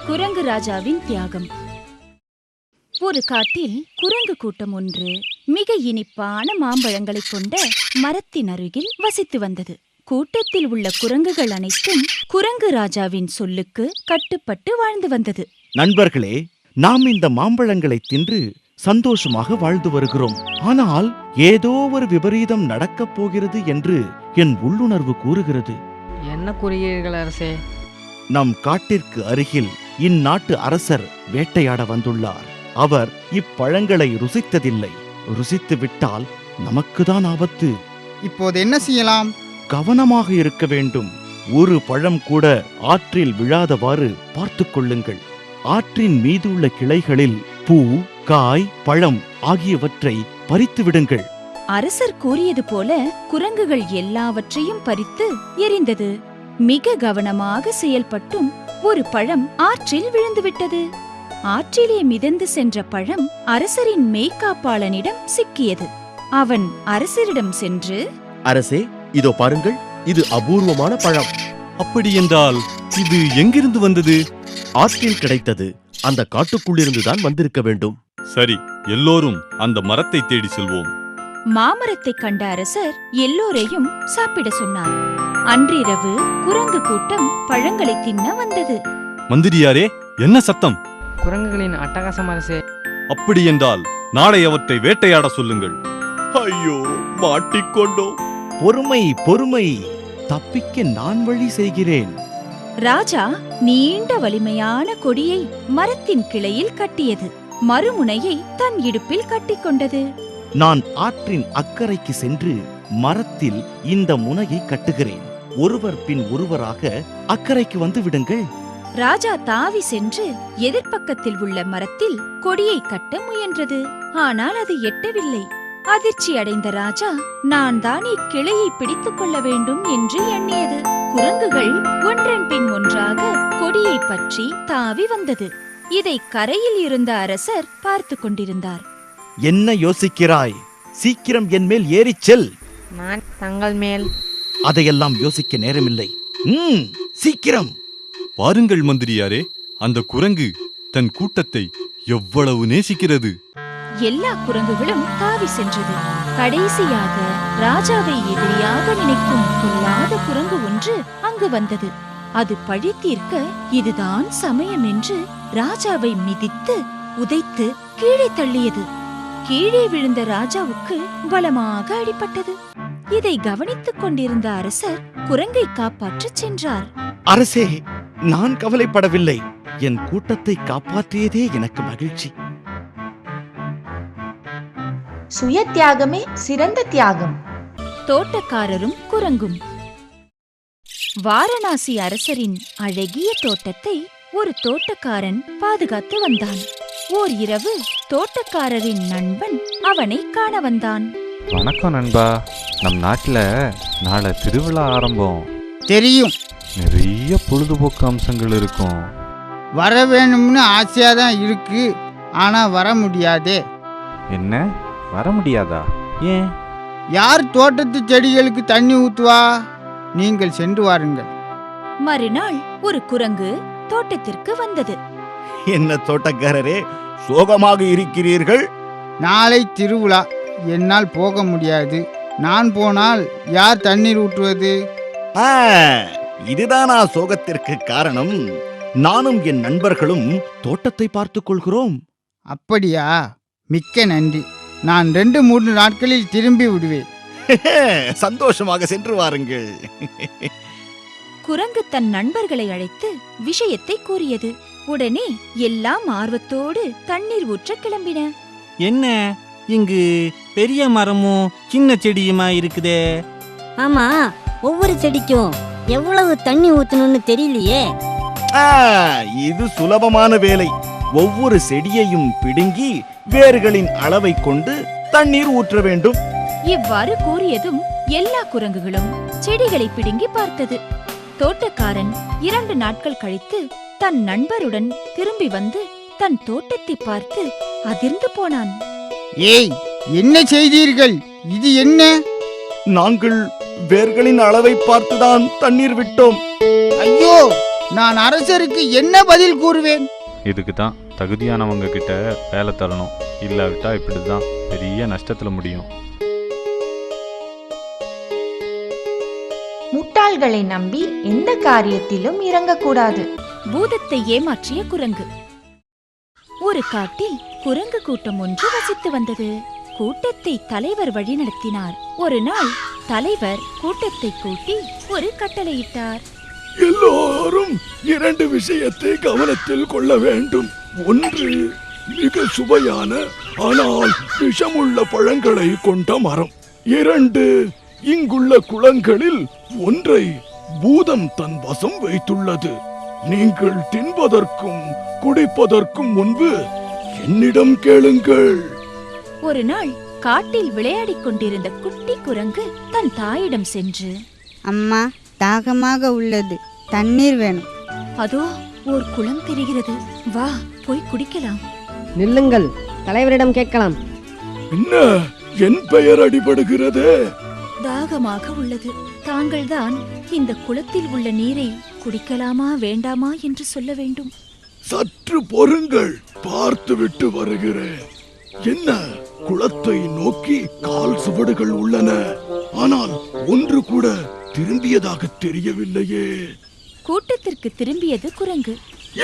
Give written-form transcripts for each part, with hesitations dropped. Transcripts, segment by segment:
குரங்கு ராஜாவின் தியாகம். ஒரு காட்டில் குரங்கு கூட்டம் ஒன்று மிக இனிப்பான மாம்பழங்களை கொண்ட மரத்தின் அருகில் வசித்து வந்தது. கூட்டத்தில் உள்ள குரங்குகள் அனைத்தும் குரங்கு ராஜாவின் சொல்லுக்கு கட்டுப்பட்டு வாழ்ந்து வந்தது. நண்பர்களே, நாம் இந்த மாம்பழங்களை தின்று சந்தோஷமாக வாழ்ந்து வருகிறோம். ஆனால் ஏதோ ஒரு விபரீதம் நடக்கப் போகிறது என்று என் உள்ளுணர்வு கூறுகிறது. என்ன கூறுகிறீர்கள் அரசே? நம் காட்டிற்கு அருகில் இந்நாட்டு அரசர் வேட்டையாட வந்துள்ளார். அவர் இப்பழங்களை ருசித்ததில்லை. ருசித்து விட்டால் நமக்குதான் ஆபத்து. இப்போது என்ன செய்யலாம்? கவனமாக இருக்க வேண்டும். ஒரு பழம் கூட ஆற்றில் விழாதவாறு பார்த்துக் கொள்ளுங்கள். ஆற்றின் மீதுள்ள கிளைகளில் பூ, காய், பழம் ஆகியவற்றை பறித்து விடுங்கள். அரசர் கூறியது போல குரங்குகள் எல்லாவற்றையும் பறித்து எரிந்தது. மிக கவனமாக செயல்பட்டும் ஒரு பழம் ஆற்றில் விழுந்துவிட்டது. ஆற்றிலே மிதந்து சென்ற பழம் அரசரின் மெய்காப்பாளனிடம் சிக்கியது. அவன் அரசரிடம் சென்று, அரசே, இதோ பாருங்கள், இது அபூர்வமான பழம். அப்படியென்றால் இது எங்கிருந்து வந்தது? ஆற்றில் கிடைத்தது. அந்த காட்டுக்குள்ளிருந்துதான் வந்திருக்க வேண்டும். சரி, எல்லோரும் அந்த மரத்தை தேடி செல்வோம். மாமரத்தை கண்ட அரசர் எல்லோரையும் சாப்பிட சொன்னார். அன்றிரவு குரங்கு கூட்டம் பழங்களை தின்ன வந்தது. மந்திரியாரே, என்ன சத்தம்? குரங்குகளின் அட்டகாசம் அரசே. அப்படியென்றால் நாளை அவற்றை வேட்டையாட சொல்லுங்கள். ஐயோ, மாட்டிக்கொண்டோம். பொறுமை, பொறுமை. தப்பிக்க நான் வழி செய்கிறேன். ராஜா நீண்ட வலிமையான கொடியை மரத்தின் கிளையில் கட்டியது. மறுமுனையை தன் இடுப்பில் கட்டிக்கொண்டது. நான் ஆற்றின் அக்கறைக்கு சென்று மரத்தில் இந்த முனையை கட்டுகிறேன். ஒருவர் பின் ஒருவராக அக்கறைக்கு வந்து விடுங்கள். ராஜா தாவி சென்று எதிர்ப்பக்கத்தில் உள்ள மரத்தில் கொடியை கட்ட முயன்றது. ஆனால் அது எட்டவில்லை. அதிர்ச்சி அடைந்த ராஜா, நான் தான் இக்கிளையை பிடித்துக் கொள்ள வேண்டும் என்று எண்ணியது. குரங்குகள் ஒன்றன் பின் ஒன்றாக கொடியை பற்றி தாவி வந்தது. இதை கரையில் இருந்த அரசர் பார்த்து கொண்டிருந்தார். என்ன யோசிக்கிறாய்? சீக்கிரம் என் மேல் ஏறிச் செல். நான் தங்கள் மேல். அதையெல்லாம் யோசிக்க நேரமில்லை. சீக்கிரம் பாருங்கள் மந்திரியாரே, அந்த குரங்கு தன் கூட்டத்தை எவ்வளவு நேசிக்கிறது. எல்லா குரங்குகளும் தாவி சென்றது. கடைசியாக ராஜாவை எதிரியாக நினைக்கும் பொல்லாத குரங்கு ஒன்று அங்கு வந்தது. அது பழி தீர்க்க இதுதான் சமயம் என்று ராஜாவை மிதித்து உதைத்து கீழே தள்ளியது. கீழே விழுந்த ராஜாவுக்கு பலமாக அடிபட்டது. இதை கவனித்துக் கொண்டிருந்த அரசர் குரங்கை காப்பாற்றச் சென்றார். அரசே, நான் கவலைப்படவில்லை. என் கூட்டத்தை காப்பாற்றியதே எனக்கு மகிழ்ச்சி. சுய தியாகமே சிறந்த தியாகம். தோட்டக்காரரும் குரங்கும். வாரணாசி அரசரின் அழகிய தோட்டத்தை ஒரு தோட்டக்காரன் பாதுகாத்து வந்தான். ஓர் இரவு தோட்டக்காரரின் நண்பன் அவனை காண வந்தான். வணக்கம் நண்பா, நம் நாட்டில் நாளை திருவிழா ஆரம்பம். தெரியும். நிறைய பொழுதுபோக்கு அம்சங்கள் இருக்கும். வர வேணும்னு ஆசையா தான் இருக்கு, ஆனா வர முடியாதே. என்ன, வர முடியாதா? ஏன்? யார் தோட்டத்து செடிகளுக்கு தண்ணி ஊத்துவா? நீங்கள் சென்று வாருங்கள். மறுநாள் ஒரு குரங்கு தோட்டத்திற்கு வந்தது. என்ன தோட்டக்காரரே, சோகமாக இருக்கிறீர்கள்? நாளை திருவிழா, என்னால் போக முடியாது. நான் போனால் யார் தண்ணீர் ஊற்றுவது? இதுதானா சோகத்திற்கு காரணம்? நானும் என் நண்பர்களும் தோட்டத்தை பார்த்துக் கொள்கிறோம். அப்படியா? மிக்க நன்றி. நான் 2-3 நாட்களில் திரும்பி விடுவேன். சந்தோஷமாக சென்று வாருங்கள். குரங்கு தன் நண்பர்களை அழைத்து விஷயத்தை கூறியது. உடனே எல்லாம் ஆர்வத்தோடு தண்ணீர் ஊற்ற கிளம்பின. என்ன, இங்கு பெரிய மரமும் சின்ன செடியுமா இருக்குதே? ஆமா, ஒவ்வொரு செடிக்கும் எவ்வளவு தண்ணி ஊத்தணும்னு தெரியலையே. இது சுலபமான வேலை. ஒவ்வொரு செடியையும் பிடுங்கி வேர்களின் அளவை கொண்டு தண்ணீர் ஊற்ற வேண்டும். இவ்வாறு கூறியதும் எல்லா குரங்குகளும் செடிகளை பிடுங்கி பார்த்தது. தோட்டக்காரன் 2 நாட்கள் கழித்து தன் நண்பருடன் திரும்பி வந்து தன் தோட்டத்தை பார்த்து அதிர்ந்து போனான். ஏய், என்ன செய்தீர்கள்? இது என்ன? நாங்கள் வேர்களின் அளவை பார்த்துதான் தண்ணீர் விட்டோம். ஐயோ, நான் அரசருக்கு என்ன பதில் கூறுவேன்? இதுக்கு தான் தகுதியானவங்க கிட்ட வேலை தரணும். இல்லாவிட்டா இப்படிதான் பெரிய நஷ்டத்துல முடியும். முட்டாள்களை நம்பி எந்த காரியத்திலும் இறங்கக்கூடாது. பூதத்தை ஏமாற்றிய குரங்கு. ஒரு காட்டில் குரங்கு கூட்டம் ஒன்று வசித்து வந்தது. கூட்டத்தை தலைவர் வழிநடத்தினார். ஒரு நாள் தலைவர் கூட்டத்தை கூட்டி ஒரு கட்டளையிட்டார். எல்லோரும் 2 விஷயத்தை கவனத்தில் கொள்ள வேண்டும். ஒன்று, மிக சுவையான ஆனால் விஷமுள்ள பழங்களை கொண்ட மரம். 2, இங்குள்ள குளங்களில் ஒன்றை பூதம் தன் வசம் வைத்துள்ளது. நீங்கள் தின்பதற்கும் குடிப்பதற்கும் முன்பு என்னிடம் கேளுங்கள். ஒரு நாள் காட்டில் விளையாடிக் கொண்டிருந்த குட்டி குரங்கு தன் தாயிடம் சென்று, அம்மா, தாகமாக உள்ளது, தண்ணீர் வேணும். அதோ ஓர் குளம் தெரிகிறது, வா போய் குடிக்கலாம். நில்லுங்கள், தலைவரிடம் கேட்கலாம். என்ன, என் பெயர் அடிபடுகிறது. தாகமாக உள்ளது. தாங்கள்தான் இந்த குளத்தில் உள்ள நீரை குடிக்கலாமா வேண்டாமா என்று சொல்ல வேண்டும். சற்று பொறுங்கள், பார்த்துவிட்டு வருகிறேன். என்ன, குளத்தை நோக்கி கால் சுவடுகள் உள்ளன, ஆனால் ஒன்று கூட திரும்பியதாக தெரியவில்லையே. கூட்டத்திற்கு திரும்பியது குரங்கு.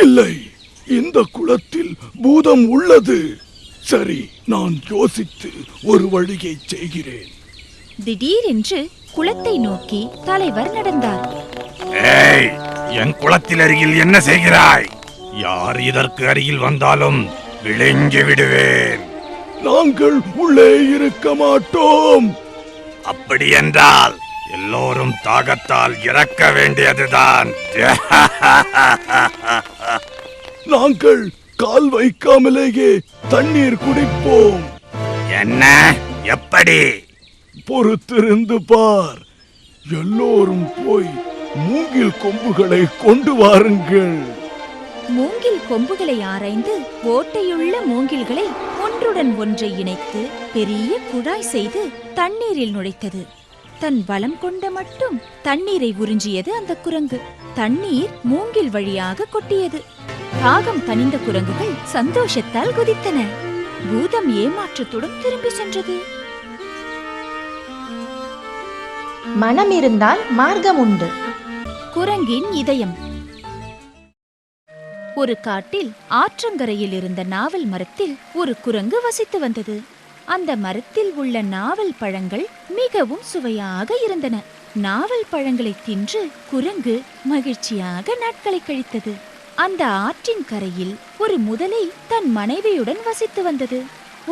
இல்லை, இந்த குளத்தில் பூதம் உள்ளது. சரி, நான் யோசித்து ஒரு வழியை செய்கிறேன். திடீரென்று குளத்தை நோக்கி தலைவர் நடந்தார். ஏய், என் குளத்தில் அருகில் என்ன செய்கிறாய்? யார் இதற்கு அருகில் வந்தாலும் விழுங்கி விடுவேன். நாங்கள் உள்ளே இருக்க மாட்டோம். அப்படி என்றால் எல்லோரும் தாகத்தால் இறக்க வேண்டியதுதான். நாங்கள் கால் வைக்காமலேயே தண்ணீர் குடிப்போம். என்ன, எப்படி? பொறுத்திருந்து பார். எல்லோரும் போய் மூங்கில் கொம்புகளை கொண்டு வாருங்கள். மூங்கில் கொம்புகளை ஆராய்ந்து ஓட்டையுள்ள மூங்கில்களை ஒன்றுடன் ஒன்றை இணைத்து பெரிய குழாய் செய்து தண்ணீரில் நுழைத்தது. தன் பலம் கொண்ட மட்டும் தண்ணீரை உறிஞ்சியது அந்த குரங்கு. தண்ணீர் மூங்கில் வழியாக கொட்டியது. தாகம் தணிந்த குரங்குகள் சந்தோஷத்தால் குதித்தன. பூதம் ஏமாற்றத்துடன் திரும்பி சென்றது. மனம் இருந்தால் மார்க்கம் உண்டு. குரங்கின் இதயம். ஒரு காட்டில் ஆற்றங்கரையில் இருந்த நாவல் மரத்தில் ஒரு குரங்கு வசித்து வந்தது. அந்த மரத்தில் உள்ள நாவல் பழங்கள் மிகவும் சுவையாக இருந்தன. நாவல் பழங்களை தின்று குரங்கு மகிழ்ச்சியாக நாட்களை கழித்தது. அந்த ஆற்றின் கரையில் ஒரு முதலை தன் மனைவியுடன் வசித்து வந்தது.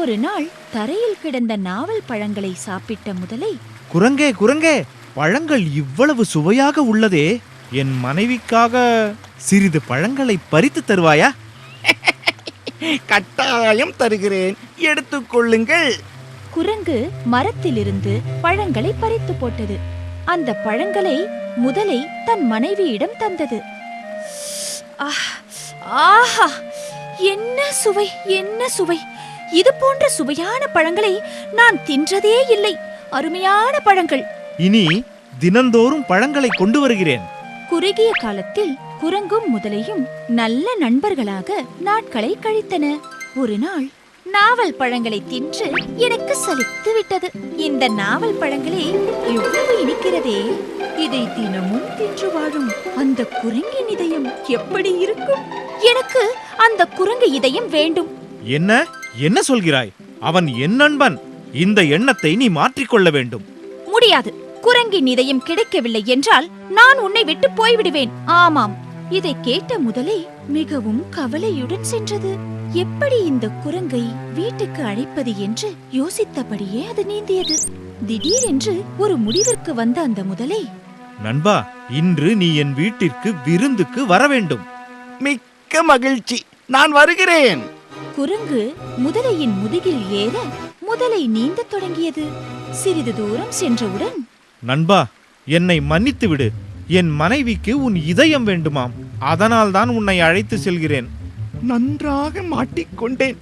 ஒரு நாள் தரையில் கிடந்த நாவல் பழங்களை சாப்பிட்ட முதலை, குரங்கே குரங்கே, பழங்கள் இவ்வளவு சுவையாக உள்ளதே, என் மனைவிக்காக சிறிது பழங்களை பறித்து தருவாயா? கட்டாயம் தருகிறேன், எடுத்துக்கொள்ளுங்கள். குரங்கு மரத்திலிருந்து பழங்களை பறித்து போட்டது. அந்த பழங்களை முதலை தன் மனைவியிடம் தந்தது. ஆஹா, என்ன சுவை, என்ன சுவை! இது போன்ற சுவையான பழங்களை நான் தின்றதே இல்லை. அருமையான பழங்கள். இனி தினந்தோறும் பழங்களை கொண்டு வருகிறேன். குறுகிய காலத்தில் குரங்கும் முதலையும் நல்ல நண்பர்களாக நாட்களை கழித்தன. ஒரு நாள் நாவல் பழங்களை தின்று எனக்கு சலித்து விட்டது. இந்த நாவல் பழங்களே எவ்வளவு இனிக்கிறதே! இதை தினமும் தின்று வாழும் அந்த குரங்கின் இதயம் எப்படி இருக்கும்? எனக்கு அந்த குரங்கு இதயம் வேண்டும். என்ன என்ன சொல்கிறாய்? அவன் என் நண்பன். இந்த எண்ணத்தை நீ மாற்றிக்கொள்ள வேண்டும். முடியாது. குரங்கின் இதயம் கிடைக்கவில்லை என்றால் நான் உன்னை விட்டு போய்விடுவேன். ஆமாம். இதை கேட்ட முதலை மிகவும் கவலையுடன் சென்றது. எப்படி இந்த குரங்கை வீட்டுக்கு அழைப்பது என்று யோசித்தபடியே அது நீந்தியது. திடீரென்று ஒரு முடிவிற்கு வந்த அந்த முதலை, நண்பா, இன்று நீ என் வீட்டிற்கு விருந்துக்கு வர வேண்டும். மிக்க மகிழ்ச்சி, நான் வருகிறேன். குரங்கு முதலையின் முதுகில் ஏற முதலை நீந்தத் தொடங்கியது. சிறிது தூரம் சென்றவுடன், நண்பா, என்னை மன்னித்து விடு. என் மனைவிக்கு உன் இதயம் வேண்டுமாம். அதனால்தான் உன்னை அழைத்து செல்கிறேன். நன்றாக மாட்டிக்கொண்டேன்.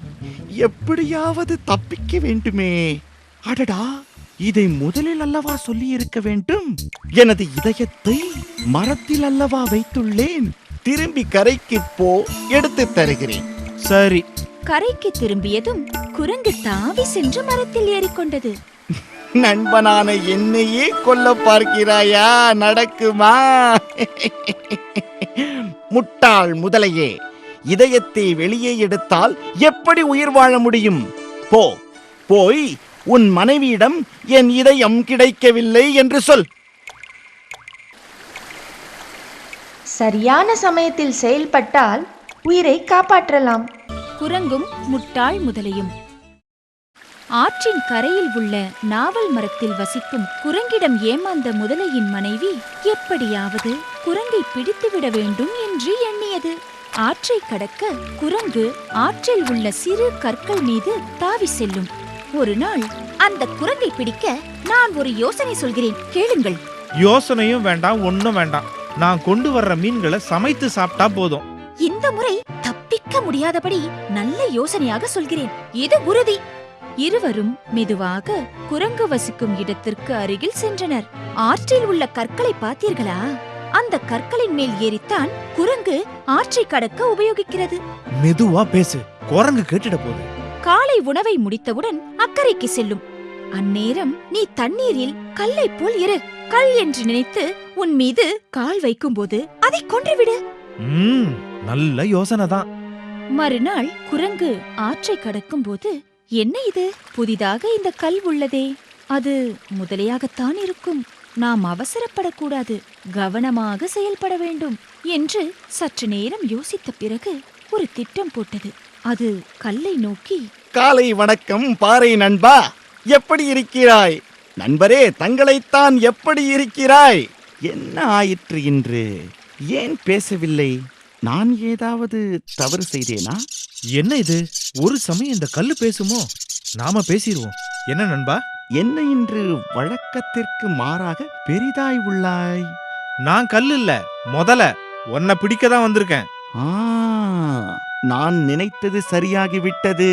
எப்படியாவது தப்பிக்க வேண்டுமே. அடடா, இதை முதலில் அல்லவா சொல்லி இருக்க வேண்டும். எனது இதயத்தை மரத்தில் அல்லவா வைத்துள்ளேன். திரும்பி கரைக்கு போ, எடுத்து தருகிறேன். சரி. கரைக்கு திரும்பியதும் குரங்கு தாவி சென்று மரத்தில் ஏறிக்கொண்டது. நண்பனான என்னையே கொல்ல பார்க்கிறாயா? நடக்குமா? முட்டாள் முதலையே, இதயத்தை வெளியே எடுத்தால் எப்படி உயிர் வாழ முடியும்? போய் உன் மனைவியிடம் என் இதயம் கிடைக்கவில்லை என்று சொல். சரியான சமயத்தில் செயல்பட்டால் உயிரை காப்பாற்றலாம். குரங்கும் முட்டாள் முதலையும். ஆற்றின் கரையில் உள்ள நாவல் மரத்தில் வசிக்கும் குரங்கிடம் ஏமாந்த முதலையின் மனைவி எப்படியாவது குரங்கை பிடித்துவிட வேண்டும் என்று எண்ணியது. ஆற்றை கடக்க குரங்கு ஆற்றில் உள்ள சிறு கற்கள் மீது தாவி செல்லும். ஒரு நாள் அந்த குரங்கை பிடிக்க நான் ஒரு யோசனை சொல்கிறேன், கேளுங்கள். யோசனையும் வேண்டாம், ஒண்ணும் வேண்டாம். நான் கொண்டு வர்ற மீன்களை சமைத்து சாப்பிட்டா போதும். இந்த முறை தப்பிக்க முடியாதபடி நல்ல யோசனையாக சொல்கிறேன், இது உறுதி. இருவரும் மெதுவாக குரங்கு வசிக்கும் இடத்திற்கு அருகில் சென்றனர். ஆற்றில் உள்ள கற்களை பார்த்தீர்களா? அந்த கற்களின் மேல் ஏறித்தான் குரங்கு ஆற்றை கடக்க உபயோகிக்கிறது. மெதுவா பேசு, குரங்கு கேட்டுட போகுது. காலை உணவை முடித்தவுடன் அக்கறைக்கு செல்லும். அந்நேரம் நீ தண்ணீரில் கல்லை போல் இரு. கல் என்று நினைத்து உன் மீது கால் வைக்கும்போது அதை கொன்றுவிடு. நல்ல யோசனை தான். மறுநாள் குரங்கு ஆற்றை கடக்கும் போது, என்ன இது, புதிதாக இந்த கல் உள்ளதே, அது முதலையாகத்தான் இருக்கும். நாம் அவசரப்படக்கூடாது, கவனமாக செயல்பட வேண்டும் என்று சற்று நேரம் யோசித்த பிறகு ஒரு திட்டம் போட்டது. அது கல்லை நோக்கி, காலை வணக்கம் பாறை நண்பா, எப்படி இருக்கிறாய்? நண்பரே, தங்களைத்தான், எப்படி இருக்கிறாய்? என்ன ஆயிற்று இன்று? ஏன் பேசவில்லை? நான் ஏதாவது தவறு செய்தேனா? என்ன இது, ஒரு சமயம் இந்த கல்லு பேசுமோ? நாம பேசிடுவோம். என்ன நண்பா? என்ன இன்று வழக்கத்திற்கு மாறாக பெரிதாய் உள்ளாய்? நான் கல்லு இல்ல, முதல உன்னை பிடிக்கதான் வந்திருக்கேன். நான் நினைத்தது சரியாகிவிட்டது.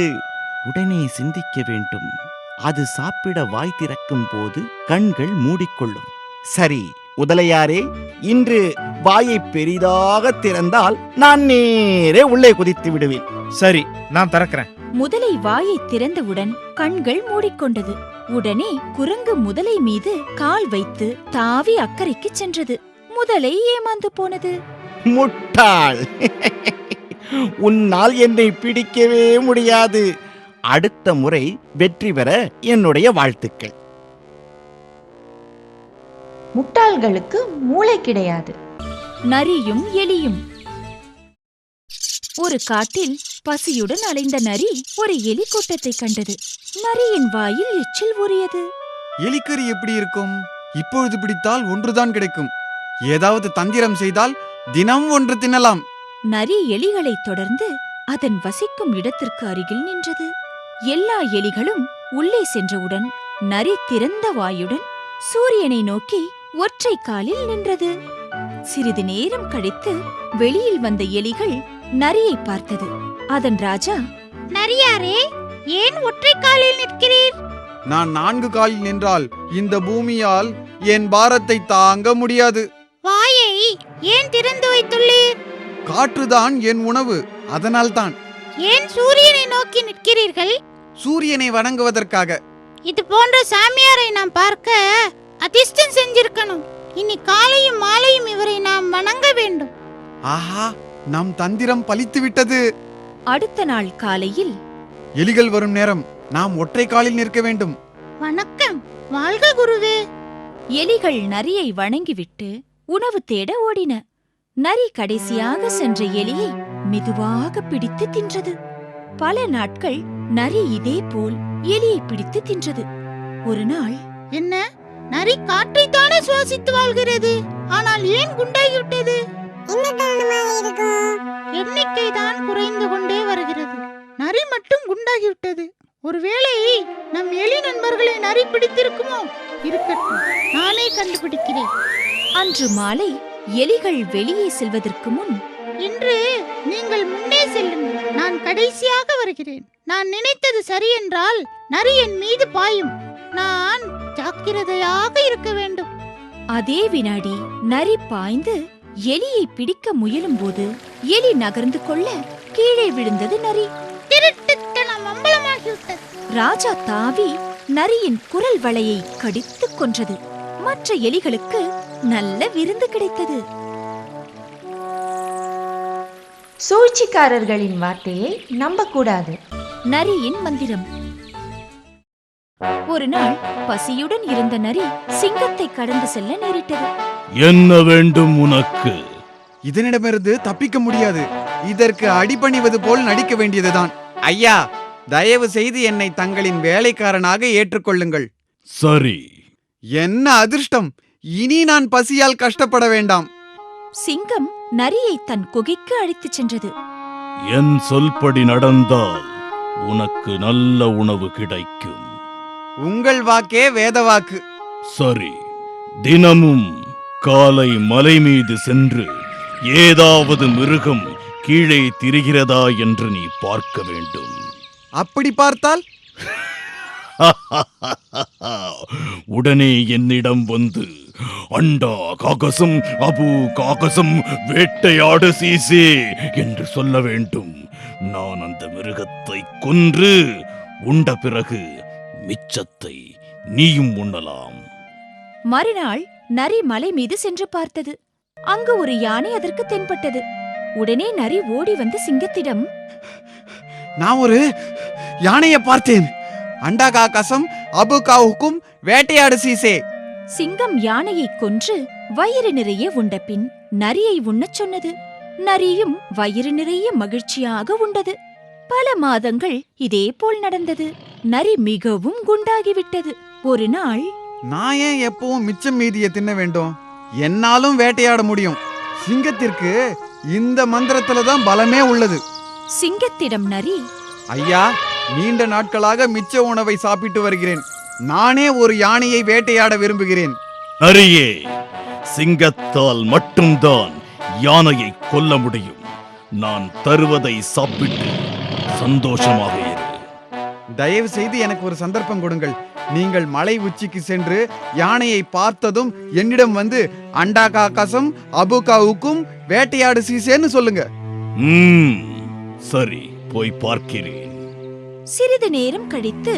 உடனே சிந்திக்க வேண்டும். அது சாப்பிட வாய் திறக்கும் போது கண்கள் மூடிக்கொள்ளும். சரி முதலையாரே, இன்று வாயை பெரிதாக திறந்தால் நான் நேரே உள்ளே குதித்து விடுவேன். சரி, நான் திறக்கிறேன். முதலை வாயை திறந்தவுடன் கண்கள் மூடிக்கொண்டது. உடனே குரங்கு முதலை மீது கால் வைத்து தாவி அக்கறைக்கு சென்றது. முதலை ஏமாந்து போனது. முட்டாள், உன்னால் என்னை பிடிக்கவே முடியாது. அடுத்த முறை வெற்றி பெற என்னுடைய வாழ்த்துக்கள். முட்டாள்களுக்கு மூளை கிடையாது. நரியும் எலியும். ஒரு காட்டில் பசியுடன் அலைந்த நரி ஒரு எலி கூட்டத்தை கண்டது. நரியின் வாயில் எச்சில் ஊறியது. எலிக்கறி எப்படி இருக்கும்? இப்பொழுது பிடித்தால் ஒன்றுதான் கிடைக்கும். ஏதாவது தந்திரம் செய்தால் தினம் ஒன்று தின்னலாம். நரி எலிகளை தொடர்ந்து அதன் வசிக்கும் இடத்திற்கு அருகில் நின்றது. எல்லா எலிகளும் உள்ளே சென்றவுடன் நரி திறந்த வாயுடன் சூரியனை நோக்கி ஒற்றை காலில் நின்றது. சிறிது நேரம் கழித்து வெளியில் வந்த எலிகள் நரியை பார்த்தது. அதன் ராஜா, நரியாரே, ஏன் ஒற்றை காலில் நிற்கிறீர்? நான் 4 காலில் நின்றால் இந்த பூமியால் என் பாரத்தை தாங்க முடியாது. வாயை ஏன் திறந்து வைத்துள்ளீர்? காற்றுதான் என் உணவு, அதனால்தான். ஏன் சூரியனை நோக்கி நிற்கிறீர்கள்? சூரியனை வணங்குவதற்காக. இது போன்ற சாமியாரை நாம் பார்க்க அதிர்ஷ்டம் செஞ்சிருக்கணும். இனி காலையும் மாலையும் இவரை நாம் வணங்க வேண்டும். ஆஹா, நம் தந்திரம் பலித்து விட்டது. அடுத்த நாள் காலையில், எலிகள் வரும் நேரம், நாம் ஒற்றை காலில் நிற்க வேண்டும். வணக்கம், வாழ்க குருவே. எலிகள் நரியை வணங்கிவிட்டு உணவு தேட ஓடின. நரி கடைசியாக சென்ற எலியை மெதுவாக பிடித்து தின்றது. பல நாட்கள் நரி இதே போல் எலியை பிடித்து தின்றது. ஒரு நாள், என்ன, நரி காற்றைத்தானே சுவாசித்து வாழ்கிறது, ஆனால் ஏன் குண்டாகிவிட்டது? எண்ணிக்கை தான் குறைந்து கொண்டே வருகிறது, நரி மட்டும் குண்டாகிவிட்டது. ஒருவேளை நம் எலி நண்பர்களை நரி பிடித்திருக்குமோ? இருக்கட்டும், நானே கண்டுபிடிக்கிறேன். அன்று மாலை எலிகள் வெளியே செல்வதற்கு முன், இன்று நீங்கள் முன்னே செல்லுங்கள், நான் கடைசியாக வருகிறேன். நான் நினைத்தது சரி என்றால் நரி என் மீது பாயும். நான் ஜாக்கிரதையாக இருக்க வேண்டும். அதே வினாடி நரி பாய்ந்து எலியை பிடிக்க முயலும்போது எலி நகர்ந்து கொள்ள கீழே விழுந்தது நரி. ராஜா தாவி நரியின் குரல் வளையை கடித்துக் கொன்றது. மற்ற எலிகளுக்கு நல்ல விருந்து கிடைத்தது. சூழ்ச்சிக்காரர்களின் வார்த்தையை நம்பக்கூடாது. நரியின் மந்திரம். ஒரு நாள் பசியுடன் இருந்த நரி சிங்கத்தை கடந்து செல்ல நேரிட்டது. என்ன வேண்டும் உனக்கு? இதனிடமிருந்து தப்பிக்க முடியாது. இதற்கு அடிபணிவது போல் நடிக்க வேண்டியதுதான். ஐயா, தயவு செய்து என்னை தங்களின் வேலைக்காரனாக ஏற்றுக்கொள்ளுங்கள். சரி. என்ன அதிர்ஷ்டம்! இனி நான் பசியால் கஷ்டப்பட வேண்டாம். சிங்கம் நரியை தன் குகைக்கு அழைத்துச் சென்றது. என் சொல்படி நடந்தால் உனக்கு நல்ல உணவு கிடைக்கும். உங்கள் வாக்கே வேதவாக்கு. சரி, தினமும் காலை மலை மீது சென்று ஏதாவது மிருகம் கீழே திரிகிறதா என்று நீ பார்க்க வேண்டும். அப்படி பார்த்தால் உடனே என்னிடம் வந்து அண்டா காகசம் அபு காகசம் வேட்டையாடு சீசே என்று சொல்ல வேண்டும். நான் அந்த மிருகத்தை கொன்று உண்ட பிறகு மிச்சத்தை நீயும் உண்ணலாம். மறுநாள் நரி மலை மீது சென்று பார்த்தது. அங்கு ஒரு யானை அதற்கு தென்பட்டது. உடனே நரி ஓடி வந்து சிங்கத்திடம், நான் ஒரு யானையை பார்த்தேன். அண்டா காகசம் அபு காவுக்கும் வேட்டையாடு சீசே. சிங்கம் யானையை கொன்று வயிறு நிறைய உண்ட பின் நரியை உண்ணச் சொன்னது. நரியும் வயிறு நிறைய மகிழ்ச்சியாக உண்டது. பல மாதங்கள் இதே போல் நடந்தது. நரி மிகவும் குண்டாகிவிட்டது. ஒரு நாள், நான் ஏன் எப்பவும் மிச்சம் மீதியை தின்ன வேண்டும்? என்னாலும் வேட்டையாட முடியும். சிங்கத்திற்கு இந்த மந்திரத்துல தான் பலமே உள்ளது. சிங்கத்திடம் நரி, ஐயா, நீண்ட நாட்களாக மிச்ச உணவை சாப்பிட்டு வருகிறேன். நானே ஒரு யானையை வேட்டையாட விரும்புகிறேன். நரியே, சிங்கத்தால் மட்டும்தான் யானையை கொல்ல முடியும். நான் தருவதை சாப்பிட்டு சந்தோஷமாக இரு. தயவு செய்து எனக்கு ஒரு சந்தர்ப்பம் கொடுங்கள். நீங்கள் மலை உச்சிக்கு சென்று யானையை பார்த்ததும் என்னிடம் வந்து அண்டா காகசம் அபு காவுக்கும் வேட்டையாடு சீசேன்னு சொல்லுங்க. சரி, போய் பார்க்கிறேன். சிறிது நேரம் கழித்து,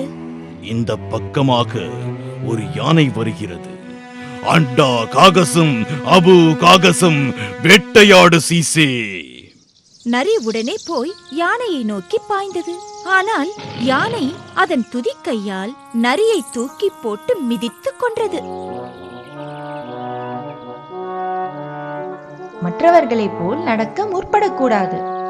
இந்த பக்கமாக ஒரு யானை வருகிறது. அண்டா காகசம் அபு காகசம் வேட்டையாடு சீசே. நரி உடனே போய் யானையை நோக்கி பாய்ந்தது. ஆனால் யானை அதன் துதிக்கையால் நரியை தூக்கி போட்டு மிதித்துக் கொன்றது. மற்றவர்களைப் போல் நடக்க முற்படக்கூடாது.